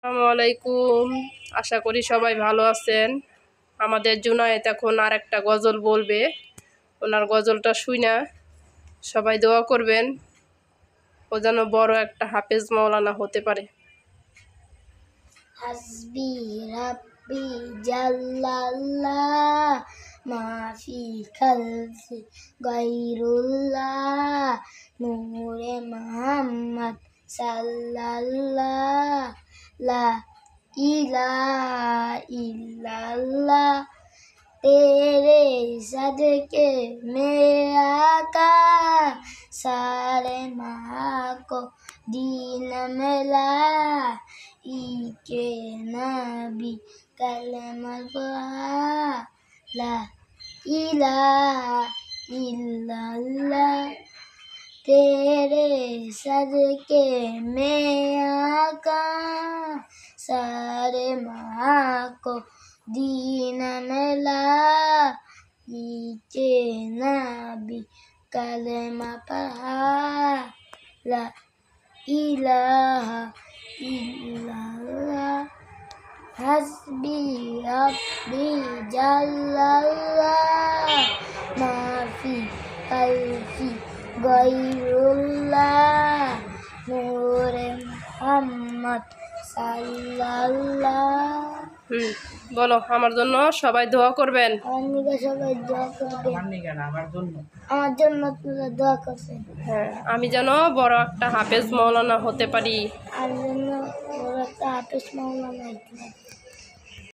আসসালামু আলাইকুম। আশা করি সবাই ভালো আছেন। আমাদের জুনায়েদ এখন আর একটা গজল বলবে। ওনার গজলটা শুইনা সবাই দোয়া করবেন, ও যেন বড় একটা হাফেজ মাওলানা হতে পারে। হাসবি রাব্বি জাল্লাল্লাহ মাফি খালফি গায়রুল্লাহ নূরে মুহাম্মদ সাল্লাল্লাহ লা ইলাহা ইল্লাল্লাহ तेरे सदके में आका सारे माँ को दीन मिला के नबी कलमा पढ़ा ला इलाहा इल्लल्लाह तेरे सदके में आका सारे माँ को दीन मिला के नबी कलमा पढ़ा ला इलाहा इल्लल्लाह हस्बी रब्बी जल्लल्लाह माफी कल्फी गैरुल्लाह नूरे मुहम्मद साल्लाल्लाह। বলো, আমার জন্য সবাই দোয়া করবেন। সবাই দোয়া করবেন। আমার জন্য আপনারা দোয়া করবেন। হ্যাঁ, আমি যেন বড় একটা হাফেজ মাওলানা হতে পারি। আমার জন্য বড় একটা হাফেজ মাওলানা হতে পারি।